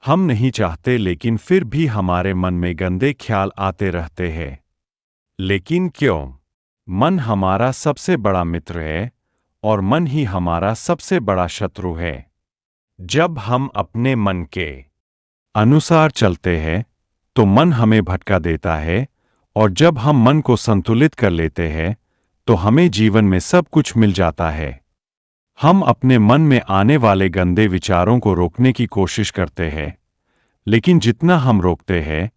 हम नहीं चाहते लेकिन फिर भी हमारे मन में गंदे ख्याल आते रहते हैं। लेकिन क्यों? मन हमारा सबसे बड़ा मित्र है और मन ही हमारा सबसे बड़ा शत्रु है। जब हम अपने मन के अनुसार चलते हैं तो मन हमें भटका देता है, और जब हम मन को संतुलित कर लेते हैं तो हमें जीवन में सब कुछ मिल जाता है। हम अपने मन में आने वाले गंदे विचारों को रोकने की कोशिश करते हैं, लेकिन जितना हम रोकते हैं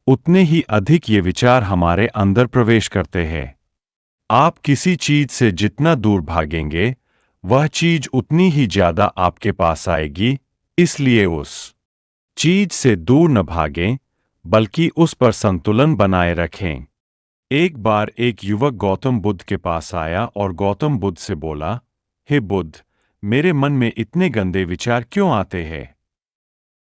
उतने ही अधिक ये विचार हमारे अंदर प्रवेश करते हैं। आप किसी चीज से जितना दूर भागेंगे वह चीज उतनी ही ज्यादा आपके पास आएगी। इसलिए उस चीज से दूर न भागें, बल्कि उस पर संतुलन बनाए रखें। एक बार एक युवक गौतम बुद्ध के पास आया और गौतम बुद्ध से बोला, हे बुद्ध, मेरे मन में इतने गंदे विचार क्यों आते हैं?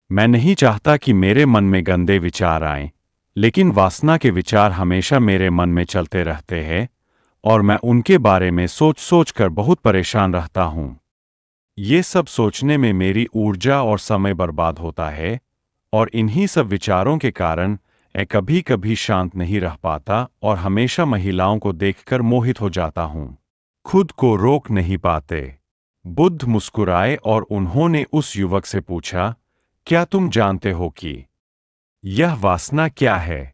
मैं नहीं चाहता कि मेरे मन में गंदे विचार आएं, लेकिन वासना के विचार हमेशा मेरे मन में चलते रहते हैं और मैं उनके बारे में सोच सोच कर बहुत परेशान रहता हूं। ये सब सोचने में मेरी ऊर्जा और समय बर्बाद होता है, और इन्हीं सब विचारों के कारण मैं कभी कभी शांत नहीं रह पाता और हमेशा महिलाओं को देखकर मोहित हो जाता हूं। खुद को रोक नहीं पाते। बुद्ध मुस्कुराए और उन्होंने उस युवक से पूछा, क्या तुम जानते हो कि यह वासना क्या है?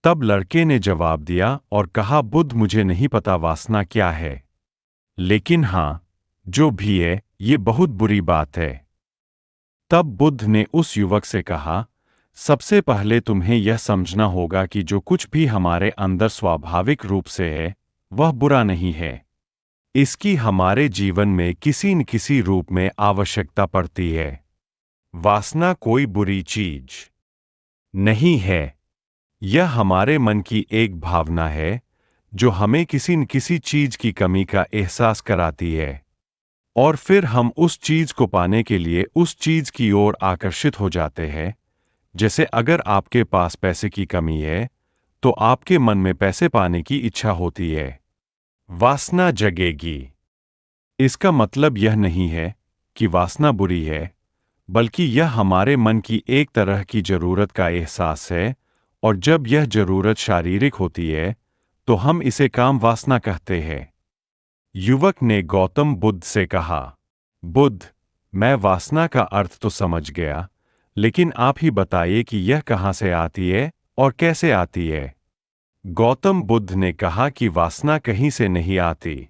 तब लड़के ने जवाब दिया और कहा, बुद्ध, मुझे नहीं पता वासना क्या है, लेकिन हाँ, जो भी है ये बहुत बुरी बात है। तब बुद्ध ने उस युवक से कहा, सबसे पहले तुम्हें यह समझना होगा कि जो कुछ भी हमारे अंदर स्वाभाविक रूप से है वह बुरा नहीं है। इसकी हमारे जीवन में किसी न किसी रूप में आवश्यकता पड़ती है। वासना कोई बुरी चीज नहीं है। यह हमारे मन की एक भावना है जो हमें किसी न किसी चीज की कमी का एहसास कराती है, और फिर हम उस चीज को पाने के लिए उस चीज की ओर आकर्षित हो जाते हैं। जैसे अगर आपके पास पैसे की कमी है तो आपके मन में पैसे पाने की इच्छा होती है। वासना जगेगी। इसका मतलब यह नहीं है कि वासना बुरी है, बल्कि यह हमारे मन की एक तरह की जरूरत का एहसास है, और जब यह जरूरत शारीरिक होती है तो हम इसे काम वासना कहते हैं। युवक ने गौतम बुद्ध से कहा, बुद्ध, मैं वासना का अर्थ तो समझ गया, लेकिन आप ही बताइए कि यह कहाँ से आती है और कैसे आती है। गौतम बुद्ध ने कहा कि वासना कहीं से नहीं आती,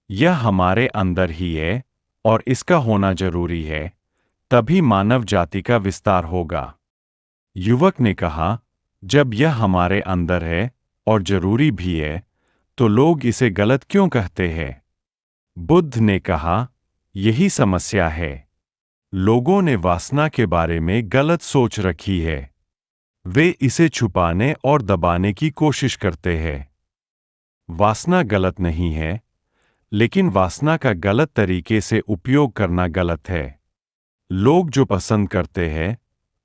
यह हमारे अंदर ही है, और इसका होना जरूरी है, तभी मानव जाति का विस्तार होगा। युवक ने कहा, जब यह हमारे अंदर है और जरूरी भी है तो लोग इसे गलत क्यों कहते हैं? बुद्ध ने कहा, यही समस्या है। लोगों ने वासना के बारे में गलत सोच रखी है। वे इसे छुपाने और दबाने की कोशिश करते हैं। वासना गलत नहीं है, लेकिन वासना का गलत तरीके से उपयोग करना गलत है। लोग जो पसंद करते हैं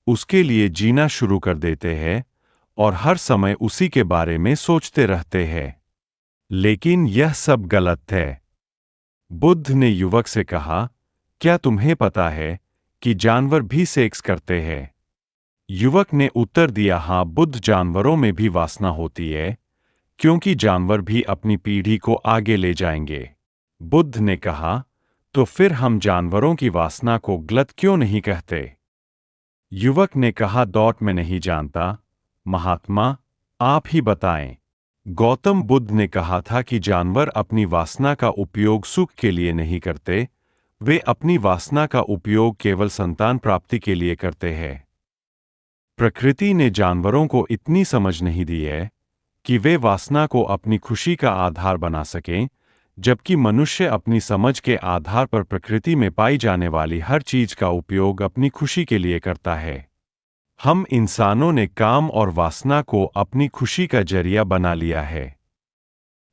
उसके लिए जीना शुरू कर देते हैं और हर समय उसी के बारे में सोचते रहते हैं, लेकिन यह सब गलत है। बुद्ध ने युवक से कहा, क्या तुम्हें पता है कि जानवर भी सेक्स करते हैं? युवक ने उत्तर दिया, हाँ बुद्ध, जानवरों में भी वासना होती है, क्योंकि जानवर भी अपनी पीढ़ी को आगे ले जाएंगे। बुद्ध ने कहा, तो फिर हम जानवरों की वासना को गलत क्यों नहीं कहते? युवक ने कहा, दौट मैं नहीं जानता महात्मा, आप ही बताएं। गौतम बुद्ध ने कहा था कि जानवर अपनी वासना का उपयोग सुख के लिए नहीं करते, वे अपनी वासना का उपयोग केवल संतान प्राप्ति के लिए करते हैं। प्रकृति ने जानवरों को इतनी समझ नहीं दी है कि वे वासना को अपनी खुशी का आधार बना सकें, जबकि मनुष्य अपनी समझ के आधार पर प्रकृति में पाई जाने वाली हर चीज का उपयोग अपनी खुशी के लिए करता है। हम इंसानों ने काम और वासना को अपनी खुशी का जरिया बना लिया है,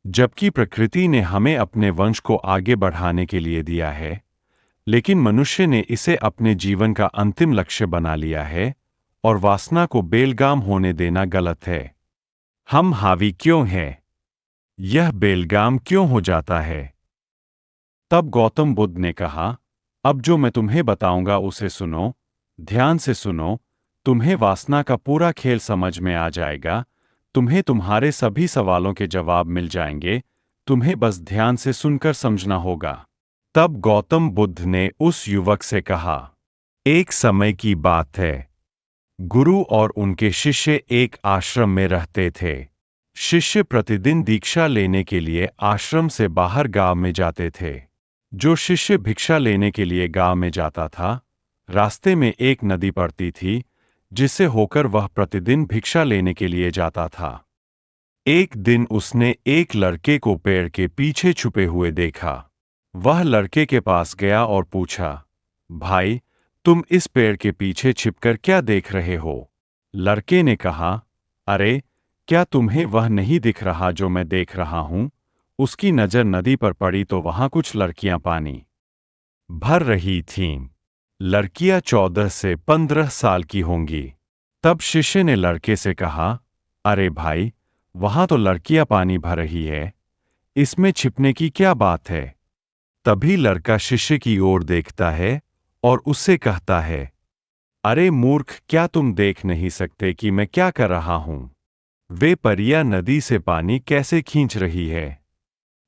जबकि प्रकृति ने हमें अपने वंश को आगे बढ़ाने के लिए दिया है, लेकिन मनुष्य ने इसे अपने जीवन का अंतिम लक्ष्य बना लिया है, और वासना को बेलगाम होने देना गलत है। हम हावी क्यों हैं? यह बेलगाम क्यों हो जाता है? तब गौतम बुद्ध ने कहा, अब जो मैं तुम्हें बताऊंगा उसे सुनो। ध्यान से सुनो, तुम्हें वासना का पूरा खेल समझ में आ जाएगा, तुम्हें तुम्हारे सभी सवालों के जवाब मिल जाएंगे, तुम्हें बस ध्यान से सुनकर समझना होगा। तब गौतम बुद्ध ने उस युवक से कहा, एक समय की बात है। गुरु और उनके शिष्य एक आश्रम में रहते थे। शिष्य प्रतिदिन दीक्षा लेने के लिए आश्रम से बाहर गांव में जाते थे। जो शिष्य भिक्षा लेने के लिए गांव में जाता था, रास्ते में एक नदी पड़ती थी, जिससे होकर वह प्रतिदिन भिक्षा लेने के लिए जाता था। एक दिन उसने एक लड़के को पेड़ के पीछे छुपे हुए देखा। वह लड़के के पास गया और पूछा, भाई, तुम इस पेड़ के पीछे छिपकर क्या देख रहे हो? लड़के ने कहा, अरे, क्या तुम्हें वह नहीं दिख रहा जो मैं देख रहा हूं? उसकी नजर नदी पर पड़ी तो वहां कुछ लड़कियां पानी भर रही थीं। लड़कियां 14 से 15 साल की होंगी। तब शिष्य ने लड़के से कहा, अरे भाई, वहां तो लड़कियां पानी भर रही है, इसमें छिपने की क्या बात है? तभी लड़का शिष्य की ओर देखता है और उससे कहता है, अरे मूर्ख, क्या तुम देख नहीं सकते कि मैं क्या कर रहा हूं? वे परियां नदी से पानी कैसे खींच रही है?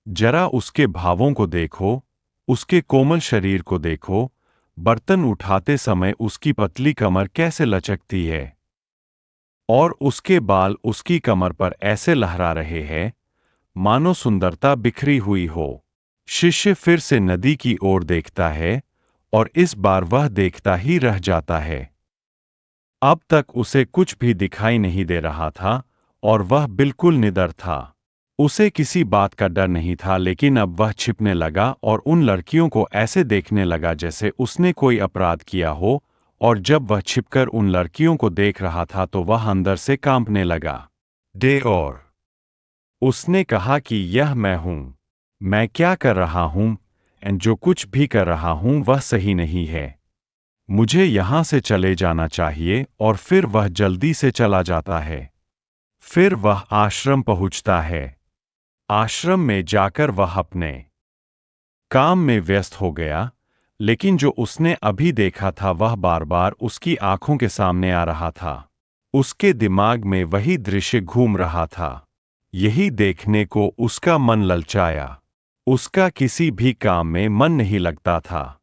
जरा उसके भावों को देखो, उसके कोमल शरीर को देखो, बर्तन उठाते समय उसकी पतली कमर कैसे लचकती है, और उसके बाल उसकी कमर पर ऐसे लहरा रहे हैं मानो सुंदरता बिखरी हुई हो। शिष्य फिर से नदी की ओर देखता है और इस बार वह देखता ही रह जाता है। अब तक उसे कुछ भी दिखाई नहीं दे रहा था और वह बिल्कुल निडर था। उसे किसी बात का डर नहीं था, लेकिन अब वह छिपने लगा और उन लड़कियों को ऐसे देखने लगा जैसे उसने कोई अपराध किया हो, और जब वह छिपकर उन लड़कियों को देख रहा था तो वह अंदर से कांपने लगा। और उसने कहा कि यह मैं हूं, मैं क्या कर रहा हूं, एंड जो कुछ भी कर रहा हूं वह सही नहीं है। मुझे यहां से चले जाना चाहिए। और फिर वह जल्दी से चला जाता है। फिर वह आश्रम पहुंचता है। आश्रम में जाकर वह अपने काम में व्यस्त हो गया, लेकिन जो उसने अभी देखा था वह बार बार उसकी आंखों के सामने आ रहा था। उसके दिमाग में वही दृश्य घूम रहा था। यही देखने को उसका मन ललचाया। उसका किसी भी काम में मन नहीं लगता था।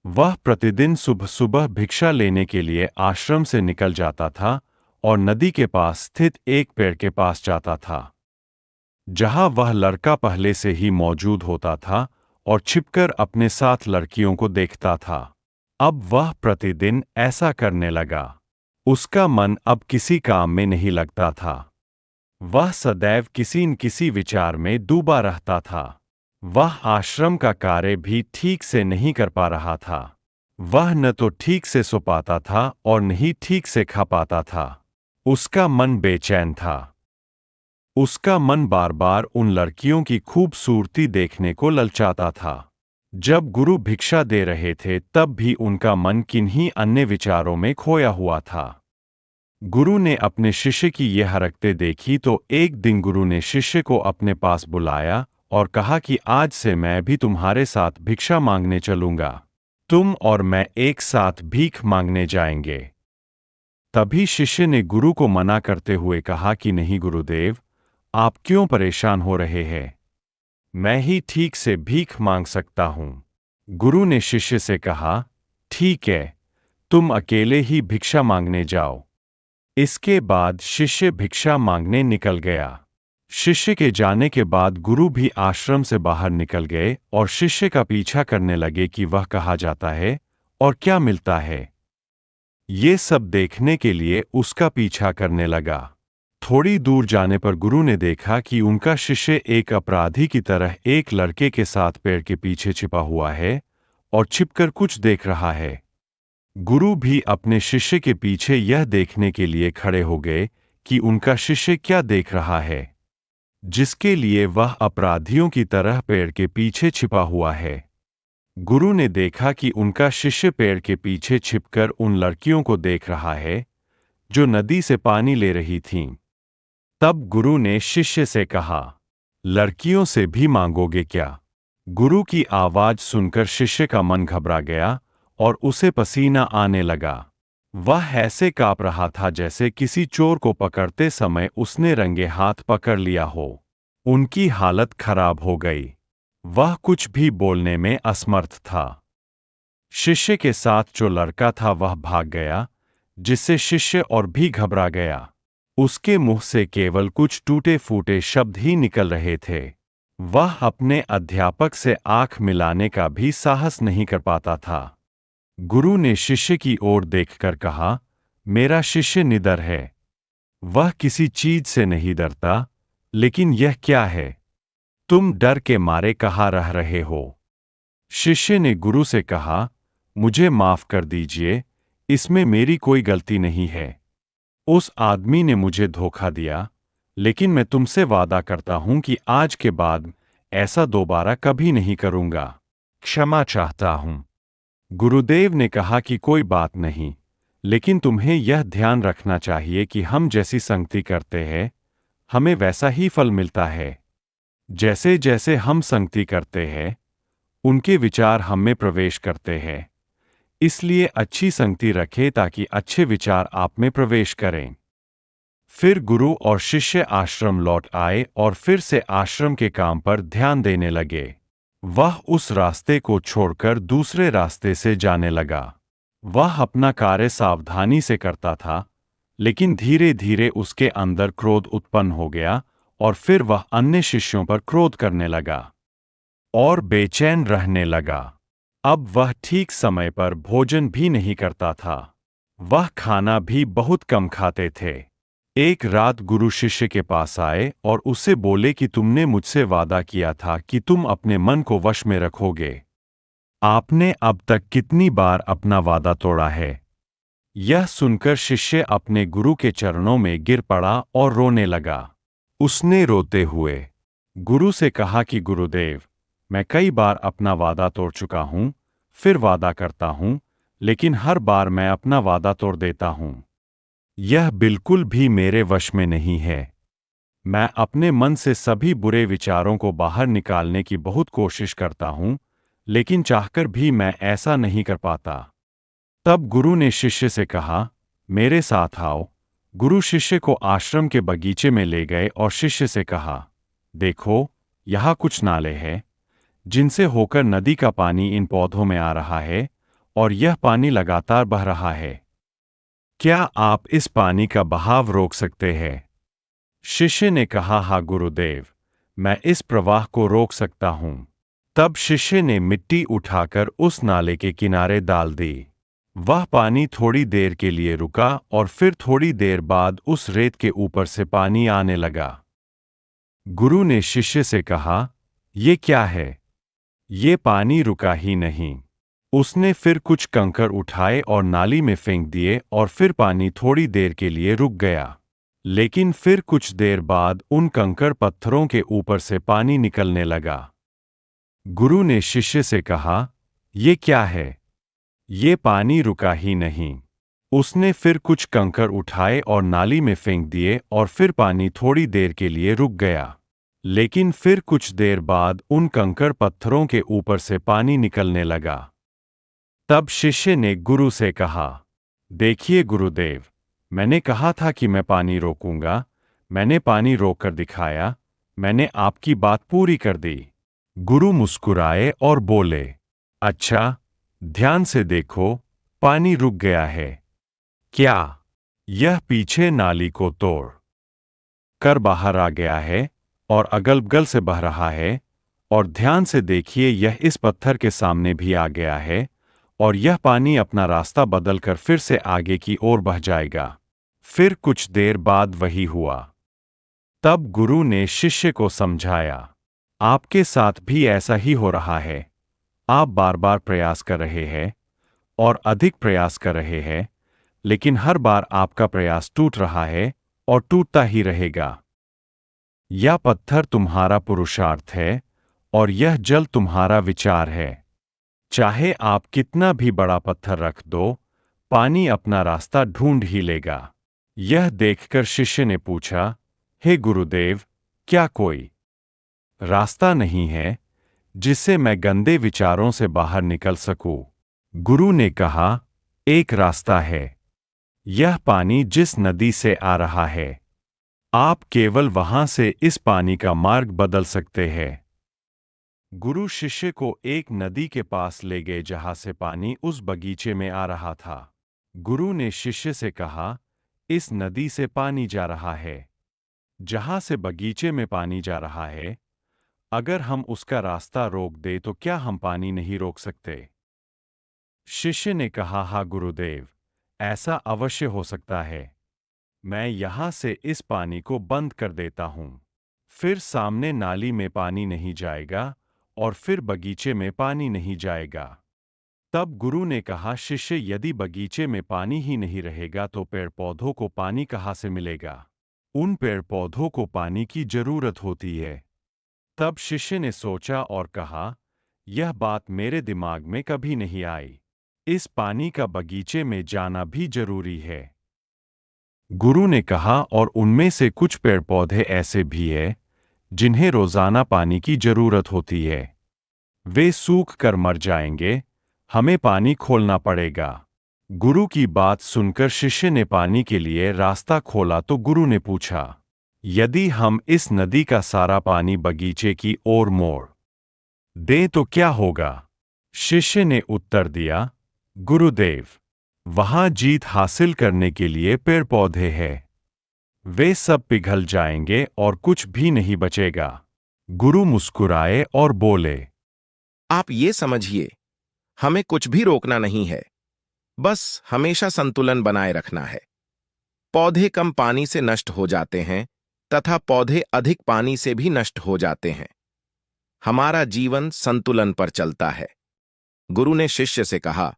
वह प्रतिदिन सुबह सुबह भिक्षा लेने के लिए आश्रम से निकल जाता था और नदी के पास स्थित एक पेड़ के पास जाता था, जहां वह लड़का पहले से ही मौजूद होता था और छिपकर अपने साथ लड़कियों को देखता था। अब वह प्रतिदिन ऐसा करने लगा। उसका मन अब किसी काम में नहीं लगता था। वह सदैव किसी न किसी विचार में डूबा रहता था। वह आश्रम का कार्य भी ठीक से नहीं कर पा रहा था। वह न तो ठीक से सो पाता था और न ही ठीक से खा पाता था। उसका मन बेचैन था। उसका मन बार बार उन लड़कियों की खूबसूरती देखने को ललचाता था। जब गुरु भिक्षा दे रहे थे तब भी उनका मन किन्हीं अन्य विचारों में खोया हुआ था। गुरु ने अपने शिष्य की यह हरकतें देखी तो एक दिन गुरु ने शिष्य को अपने पास बुलाया और कहा कि आज से मैं भी तुम्हारे साथ भिक्षा मांगने चलूंगा। तुम और मैं एक साथ भीख मांगने जाएंगे। तभी शिष्य ने गुरु को मना करते हुए कहा कि नहीं गुरुदेव, आप क्यों परेशान हो रहे हैं? मैं ही ठीक से भीख मांग सकता हूं। गुरु ने शिष्य से कहा, ठीक है, तुम अकेले ही भिक्षा मांगने जाओ। इसके बाद शिष्य भिक्षा मांगने निकल गया। शिष्य के जाने के बाद गुरु भी आश्रम से बाहर निकल गए और शिष्य का पीछा करने लगे कि वह कहाँ जाता है और क्या मिलता है। ये सब देखने के लिए उसका पीछा करने लगा। थोड़ी दूर जाने पर गुरु ने देखा कि उनका शिष्य एक अपराधी की तरह एक लड़के के साथ पेड़ के पीछे छिपा हुआ है और छिपकर कुछ देख रहा है। गुरु भी अपने शिष्य के पीछे यह देखने के लिए खड़े हो गए कि उनका शिष्य क्या देख रहा है, जिसके लिए वह अपराधियों की तरह पेड़ के पीछे छिपा हुआ है। गुरु ने देखा कि उनका शिष्य पेड़ के पीछे छिपकर उन लड़कियों को देख रहा है जो नदी से पानी ले रही थीं। तब गुरु ने शिष्य से कहा, लड़कियों से भी मांगोगे क्या? गुरु की आवाज सुनकर शिष्य का मन घबरा गया और उसे पसीना आने लगा। वह ऐसे काँप रहा था जैसे किसी चोर को पकड़ते समय उसने रंगे हाथ पकड़ लिया हो। उनकी हालत खराब हो गई। वह कुछ भी बोलने में असमर्थ था। शिष्य के साथ जो लड़का था वह भाग गया, जिससे शिष्य और भी घबरा गया। उसके मुंह से केवल कुछ टूटे-फूटे शब्द ही निकल रहे थे। वह अपने अध्यापक से आंख मिलाने का भी साहस नहीं कर पाता था। गुरु ने शिष्य की ओर देखकर कहा, मेरा शिष्य निडर है। वह किसी चीज से नहीं डरता, लेकिन यह क्या है? तुम डर के मारे कहाँ रह रहे हो? शिष्य ने गुरु से कहा, मुझे माफ कर दीजिए, इसमें मेरी कोई गलती नहीं है। उस आदमी ने मुझे धोखा दिया, लेकिन मैं तुमसे वादा करता हूं कि आज के बाद ऐसा दोबारा कभी नहीं करूंगा। क्षमा चाहता हूं। गुरुदेव ने कहा कि कोई बात नहीं, लेकिन तुम्हें यह ध्यान रखना चाहिए कि हम जैसी संगति करते हैं, हमें वैसा ही फल मिलता है। जैसे जैसे हम संगति करते हैं, उनके विचार हम में प्रवेश करते हैं। इसलिए अच्छी संगति रखें ताकि अच्छे विचार आप में प्रवेश करें। फिर गुरु और शिष्य आश्रम लौट आए और फिर से आश्रम के काम पर ध्यान देने लगे। वह उस रास्ते को छोड़कर दूसरे रास्ते से जाने लगा। वह अपना कार्य सावधानी से करता था, लेकिन धीरे धीरे उसके अंदर क्रोध उत्पन्न हो गया और फिर वह अन्य शिष्यों पर क्रोध करने लगा और बेचैन रहने लगा। अब वह ठीक समय पर भोजन भी नहीं करता था। वह खाना भी बहुत कम खाते थे। एक रात गुरु शिष्य के पास आए और उससे बोले कि तुमने मुझसे वादा किया था कि तुम अपने मन को वश में रखोगे। आपने अब तक कितनी बार अपना वादा तोड़ा है? यह सुनकर शिष्य अपने गुरु के चरणों में गिर पड़ा और रोने लगा। उसने रोते हुए गुरु से कहा कि गुरुदेव, मैं कई बार अपना वादा तोड़ चुका हूं, फिर वादा करता हूं, लेकिन हर बार मैं अपना वादा तोड़ देता हूं। यह बिल्कुल भी मेरे वश में नहीं है। मैं अपने मन से सभी बुरे विचारों को बाहर निकालने की बहुत कोशिश करता हूं, लेकिन चाहकर भी मैं ऐसा नहीं कर पाता। तब गुरु ने शिष्य से कहा, मेरे साथ आओ। गुरु शिष्य को आश्रम के बगीचे में ले गए और शिष्य से कहा, देखो, यहाँ कुछ नाले हैं, जिनसे होकर नदी का पानी इन पौधों में आ रहा है और यह पानी लगातार बह रहा है। क्या आप इस पानी का बहाव रोक सकते हैं? शिष्य ने कहा, हाँ गुरुदेव, मैं इस प्रवाह को रोक सकता हूं। तब शिष्य ने मिट्टी उठाकर उस नाले के किनारे डाल दी। वह पानी थोड़ी देर के लिए रुका और फिर थोड़ी देर बाद उस रेत के ऊपर से पानी आने लगा। गुरु ने शिष्य से कहा, ये क्या है? ये पानी रुका ही नहीं। उसने फिर कुछ कंकड़ उठाए और नाली में फेंक दिए और फिर पानी थोड़ी देर के लिए रुक गया। लेकिन फिर कुछ देर बाद उन कंकड़ पत्थरों के ऊपर से पानी निकलने लगा। गुरु ने शिष्य से कहा, ये क्या है? ये पानी रुका ही नहीं। उसने फिर कुछ कंकड़ उठाए और नाली में फेंक दिए और फिर पानी थोड़ी देर के लिए रुक गया। लेकिन फिर कुछ देर बाद उन कंकड़ पत्थरों के ऊपर से पानी निकलने लगा। तब शिष्य ने गुरु से कहा, देखिए गुरुदेव, मैंने कहा था कि मैं पानी रोकूंगा, मैंने पानी रोककर दिखाया, मैंने आपकी बात पूरी कर दी। गुरु मुस्कुराए और बोले, अच्छा, ध्यान से देखो, पानी रुक गया है। क्या यह पीछे नाली को तोड़ कर बाहर आ गया है और अगल-बगल से बह रहा है? और ध्यान से देखिए, यह इस पत्थर के सामने भी आ गया है और यह पानी अपना रास्ता बदलकर फिर से आगे की ओर बह जाएगा। फिर कुछ देर बाद वही हुआ। तब गुरु ने शिष्य को समझाया, आपके साथ भी ऐसा ही हो रहा है। आप बार बार प्रयास कर रहे हैं और अधिक प्रयास कर रहे हैं, लेकिन हर बार आपका प्रयास टूट रहा है और टूटता ही रहेगा। यह पत्थर तुम्हारा पुरुषार्थ है और यह जल तुम्हारा विचार है। चाहे आप कितना भी बड़ा पत्थर रख दो, पानी अपना रास्ता ढूंढ ही लेगा। यह देखकर शिष्य ने पूछा, हे गुरुदेव, क्या कोई रास्ता नहीं है जिससे मैं गंदे विचारों से बाहर निकल सकूं? गुरु ने कहा, एक रास्ता है। यह पानी जिस नदी से आ रहा है, आप केवल वहां से इस पानी का मार्ग बदल सकते हैं। गुरु शिष्य को एक नदी के पास ले गए जहां से पानी उस बगीचे में आ रहा था। गुरु ने शिष्य से कहा, इस नदी से पानी जा रहा है। जहां से बगीचे में पानी जा रहा है, अगर हम उसका रास्ता रोक दें तो क्या हम पानी नहीं रोक सकते? शिष्य ने कहा, हाँ गुरुदेव, ऐसा अवश्य हो सकता है। मैं यहां से इस पानी को बंद कर देता हूं। फिर सामने नाली में पानी नहीं जाएगा और फिर बगीचे में पानी नहीं जाएगा। तब गुरु ने कहा, शिष्य, यदि बगीचे में पानी ही नहीं रहेगा तो पेड़ पौधों को पानी कहाँ से मिलेगा? उन पेड़ पौधों को पानी की जरूरत होती है। तब शिष्य ने सोचा और कहा, यह बात मेरे दिमाग में कभी नहीं आई। इस पानी का बगीचे में जाना भी जरूरी है। गुरु ने कहा, और उनमें से कुछ पेड़ पौधे ऐसे भी हैं जिन्हें रोजाना पानी की जरूरत होती है। वे सूख कर मर जाएंगे, हमें पानी खोलना पड़ेगा। गुरु की बात सुनकर शिष्य ने पानी के लिए रास्ता खोला तो गुरु ने पूछा, यदि हम इस नदी का सारा पानी बगीचे की ओर मोड़ दें तो क्या होगा? शिष्य ने उत्तर दिया, गुरुदेव, वहां जीत हासिल करने के लिए पेड़ पौधे हैं। वे सब पिघल जाएंगे और कुछ भी नहीं बचेगा। गुरु मुस्कुराए और बोले, आप ये समझिए, हमें कुछ भी रोकना नहीं है, बस हमेशा संतुलन बनाए रखना है। पौधे कम पानी से नष्ट हो जाते हैं तथा पौधे अधिक पानी से भी नष्ट हो जाते हैं। हमारा जीवन संतुलन पर चलता है। गुरु ने शिष्य से कहा,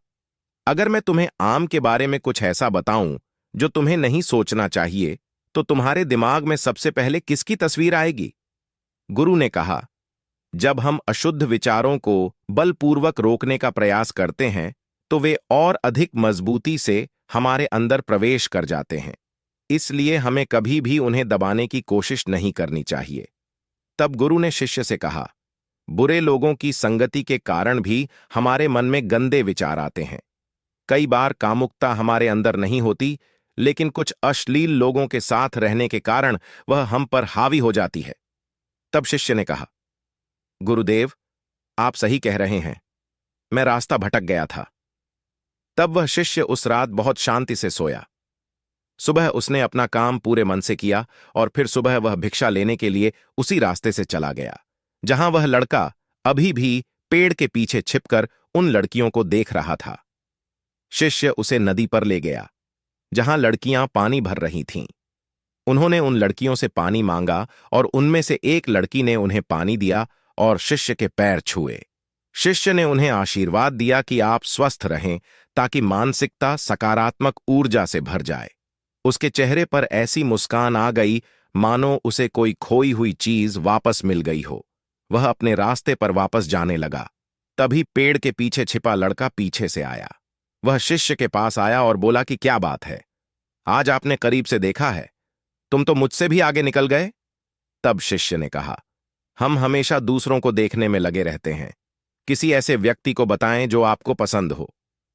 अगर मैं तुम्हें आम के बारे में कुछ ऐसा बताऊं जो तुम्हें नहीं सोचना चाहिए, तो तुम्हारे दिमाग में सबसे पहले किसकी तस्वीर आएगी? गुरु ने कहा, जब हम अशुद्ध विचारों को बलपूर्वक रोकने का प्रयास करते हैं, तो वे और अधिक मजबूती से हमारे अंदर प्रवेश कर जाते हैं। इसलिए हमें कभी भी उन्हें दबाने की कोशिश नहीं करनी चाहिए। तब गुरु ने शिष्य से कहा, बुरे लोगों की संगति के कारण भी हमारे मन में गंदे विचार आते हैं। कई बार कामुकता हमारे अंदर नहीं होती, लेकिन कुछ अश्लील लोगों के साथ रहने के कारण वह हम पर हावी हो जाती है। तब शिष्य ने कहा, गुरुदेव, आप सही कह रहे हैं, मैं रास्ता भटक गया था। तब वह शिष्य उस रात बहुत शांति से सोया। सुबह उसने अपना काम पूरे मन से किया और फिर सुबह वह भिक्षा लेने के लिए उसी रास्ते से चला गया जहां वह लड़का अभी भी पेड़ के पीछे छिपकर उन लड़कियों को देख रहा था। शिष्य उसे नदी पर ले गया जहां लड़कियां पानी भर रही थीं। उन्होंने उन लड़कियों से पानी मांगा और उनमें से एक लड़की ने उन्हें पानी दिया और शिष्य के पैर छुए। शिष्य ने उन्हें आशीर्वाद दिया कि आप स्वस्थ रहें ताकि मानसिकता सकारात्मक ऊर्जा से भर जाए। उसके चेहरे पर ऐसी मुस्कान आ गई मानो उसे कोई खोई हुई चीज वापस मिल गई हो। वह अपने रास्ते पर वापस जाने लगा। तभी पेड़ के पीछे छिपा लड़का पीछे से आया। वह शिष्य के पास आया और बोला कि क्या बात है, आज आपने करीब से देखा है, तुम तो मुझसे भी आगे निकल गए। तब शिष्य ने कहा, हम हमेशा दूसरों को देखने में लगे रहते हैं। किसी ऐसे व्यक्ति को बताएं जो आपको पसंद हो।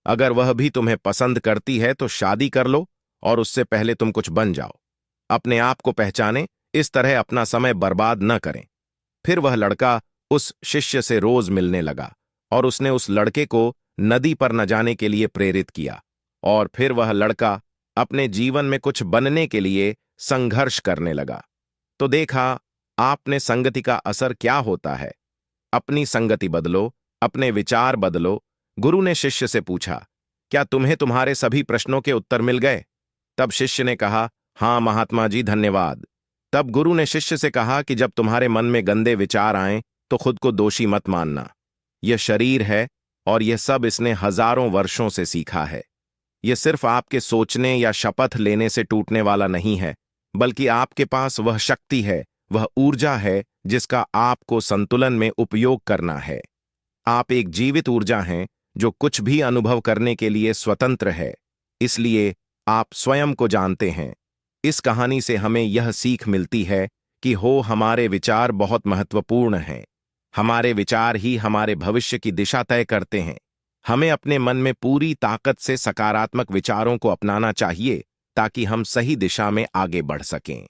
अगर वह भी तुम्हें पसंद करती है तो शादी कर लो और उससे पहले तुम कुछ बन जाओ। अपने आप को पहचाने, इस तरह अपना समय बर्बाद न करें। फिर वह लड़का उस शिष्य से रोज मिलने लगा और उसने उस लड़के को नदी पर न जाने के लिए प्रेरित किया। और फिर वह लड़का अपने जीवन में कुछ बनने के लिए संघर्ष करने लगा। तो देखा आपने संगति का असर क्या होता है। अपनी संगति बदलो, अपने विचार बदलो। गुरु ने शिष्य से पूछा, क्या तुम्हें तुम्हारे सभी प्रश्नों के उत्तर मिल गए? तब शिष्य ने कहा, हाँ महात्मा जी, धन्यवाद। तब गुरु ने शिष्य से कहा कि जब तुम्हारे मन में गंदे विचार आएं तो खुद को दोषी मत मानना। यह शरीर है और यह सब इसने हजारों वर्षों से सीखा है। यह सिर्फ आपके सोचने या शपथ लेने से टूटने वाला नहीं है, बल्कि आपके पास वह शक्ति है, वह ऊर्जा है जिसका आपको संतुलन में उपयोग करना है। आप एक जीवित ऊर्जा हैं जो कुछ भी अनुभव करने के लिए स्वतंत्र है। इसलिए आप स्वयं को जानते हैं। इस कहानी से हमें यह सीख मिलती है कि हमारे विचार बहुत महत्वपूर्ण हैं। हमारे विचार ही हमारे भविष्य की दिशा तय करते हैं। हमें अपने मन में पूरी ताकत से सकारात्मक विचारों को अपनाना चाहिए ताकि हम सही दिशा में आगे बढ़ सकें।